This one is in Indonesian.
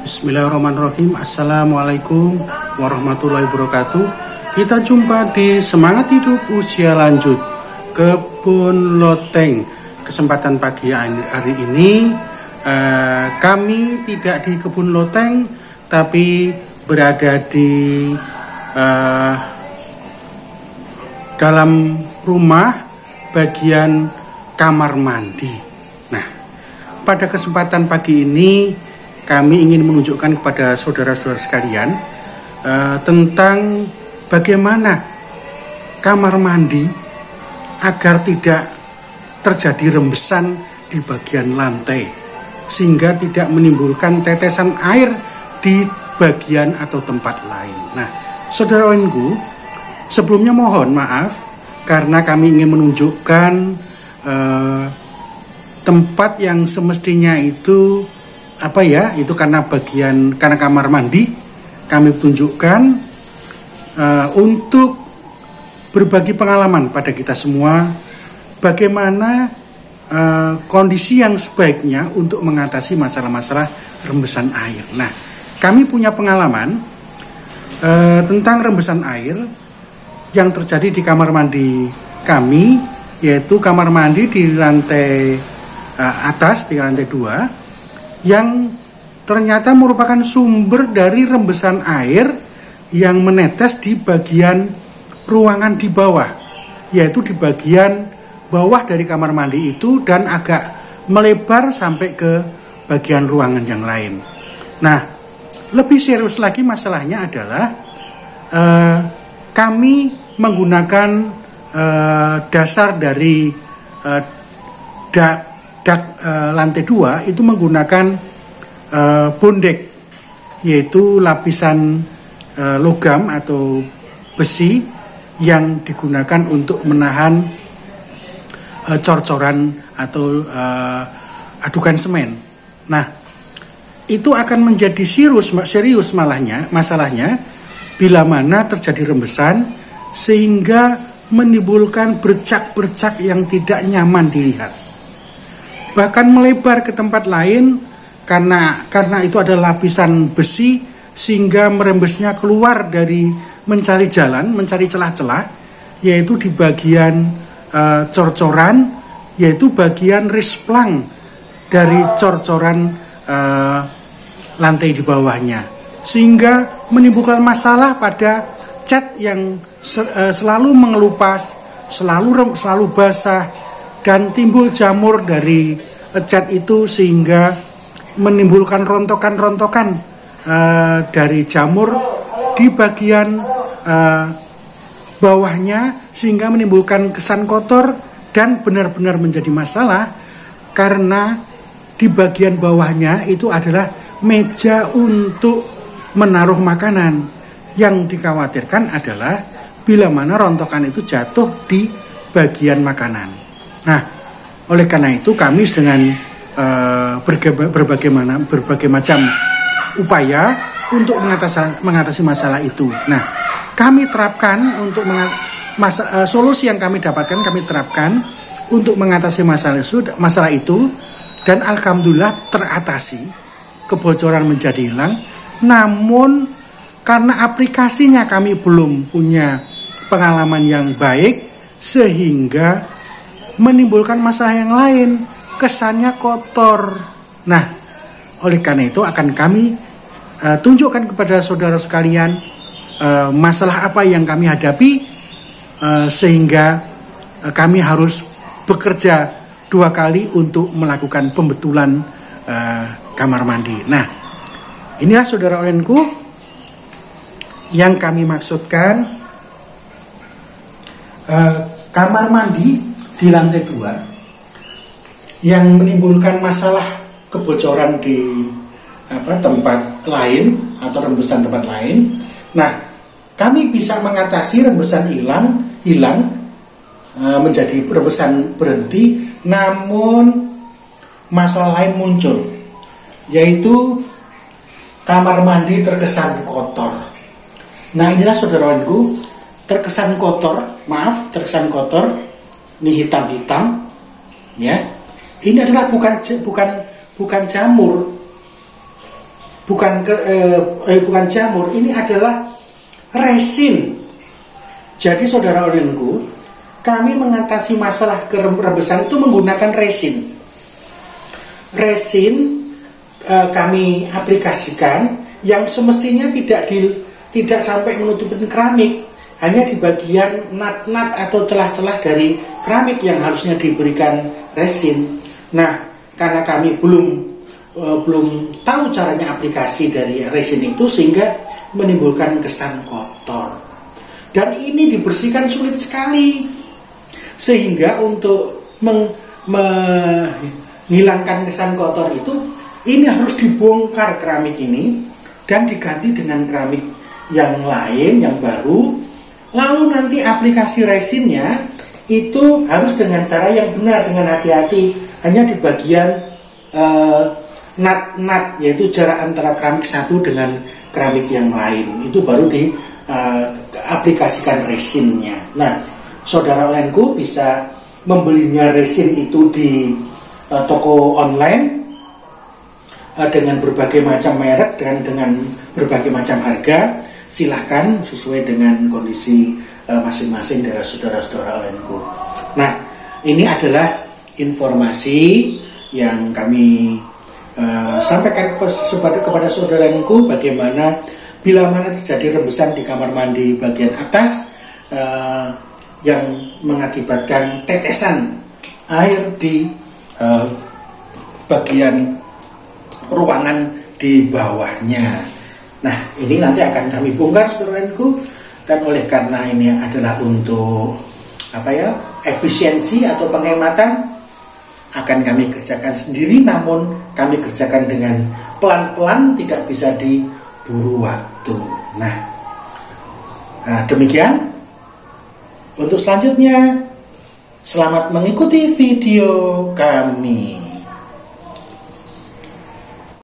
Bismillahirrahmanirrahim. Assalamualaikum warahmatullahi wabarakatuh. Kita jumpa di Semangat Hidup Usia Lanjut Kebun Loteng. Kesempatan pagi hari ini kami tidak di Kebun Loteng, tapi berada di dalam rumah bagian kamar mandi. Nah, pada kesempatan pagi ini kami ingin menunjukkan kepada saudara-saudara sekalian tentang bagaimana kamar mandi agar tidak terjadi rembesan di bagian lantai, sehingga tidak menimbulkan tetesan air di bagian atau tempat lain. Nah, saudaraku, sebelumnya mohon maaf karena kami ingin menunjukkan tempat yang semestinya itu itu karena kamar mandi kami tunjukkan untuk berbagi pengalaman pada kita semua bagaimana kondisi yang sebaiknya untuk mengatasi masalah-masalah rembesan air. Nah, kami punya pengalaman tentang rembesan air yang terjadi di kamar mandi kami, yaitu kamar mandi di lantai atas, di lantai 2, yang ternyata merupakan sumber dari rembesan air yang menetes di bagian ruangan di bawah, yaitu di bagian bawah dari kamar mandi itu dan agak melebar sampai ke bagian ruangan yang lain. Nah, lebih serius lagi masalahnya adalah kami menggunakan dasar dari lantai 2 itu menggunakan bondek, yaitu lapisan logam atau besi yang digunakan untuk menahan cor-coran atau adukan semen. Nah, itu akan menjadi serius masalahnya bila mana terjadi rembesan sehingga menimbulkan bercak-bercak yang tidak nyaman dilihat, bahkan melebar ke tempat lain karena itu ada lapisan besi sehingga merembesnya keluar dari mencari jalan, mencari celah-celah, yaitu di bagian cor-coran, yaitu bagian risplang dari cor-coran lantai di bawahnya, sehingga menimbulkan masalah pada cat yang selalu mengelupas, selalu basah, dan timbul jamur dari cat itu sehingga menimbulkan rontokan-rontokan dari jamur di bagian bawahnya, sehingga menimbulkan kesan kotor dan benar-benar menjadi masalah karena di bagian bawahnya itu adalah meja untuk menaruh makanan. Yang dikhawatirkan adalah bila mana rontokan itu jatuh di bagian makanan. Nah, oleh karena itu kami dengan berbagai macam upaya untuk mengatasi masalah itu. Nah, kami terapkan untuk solusi yang kami dapatkan, kami terapkan untuk mengatasi masalah itu, dan alhamdulillah teratasi, kebocoran menjadi hilang. Namun karena aplikasinya kami belum punya pengalaman yang baik, sehingga menimbulkan masalah yang lain, kesannya kotor. Nah, oleh karena itu akan kami tunjukkan kepada saudara sekalian masalah apa yang kami hadapi, sehingga kami harus bekerja 2 kali untuk melakukan pembetulan kamar mandi. Nah, inilah saudara orangku yang kami maksudkan kamar mandi di lantai 2 yang menimbulkan masalah kebocoran di tempat lain atau rembesan tempat lain. Nah, kami bisa mengatasi rembesan hilang menjadi rembesan berhenti, namun masalah lain muncul, yaitu kamar mandi terkesan kotor. Nah, inilah saudaraku, terkesan kotor, ini hitam-hitam, ya. Ini adalah bukan jamur, bukan jamur, ini adalah resin. Jadi saudara orinku, kami mengatasi masalah kerebesan itu menggunakan resin. Resin kami aplikasikan yang semestinya tidak sampai menutupi keramik, hanya di bagian nat-nat atau celah-celah dari keramik yang harusnya diberikan resin. Nah, karena kami belum tahu caranya aplikasi dari resin itu, sehingga menimbulkan kesan kotor. Dan ini dibersihkan sulit sekali, sehingga untuk menghilangkan kesan kotor itu, ini harus dibongkar keramik ini dan diganti dengan keramik yang lain, yang baru. Lalu nanti aplikasi resinnya itu harus dengan cara yang benar, dengan hati-hati, hanya di bagian nat-nat, yaitu jarak antara keramik satu dengan keramik yang lain, itu baru diaplikasikan resinnya. Nah, saudara onlineku bisa membelinya resin itu di toko online dengan berbagai macam merek dan dengan berbagai macam harga. Silahkan sesuai dengan kondisi masing-masing dari saudara-saudara onlineku. Nah, ini adalah informasi yang kami sampaikan kepada saudaraku, bagaimana bila mana terjadi rembesan di kamar mandi bagian atas yang mengakibatkan tetesan air di bagian ruangan di bawahnya. Nah, ini nanti akan kami bongkar saudaraku, dan oleh karena ini adalah untuk efisiensi atau penghematan, akan kami kerjakan sendiri, namun kami kerjakan dengan pelan-pelan, tidak bisa diburu waktu. Nah, demikian untuk selanjutnya. Selamat mengikuti video kami.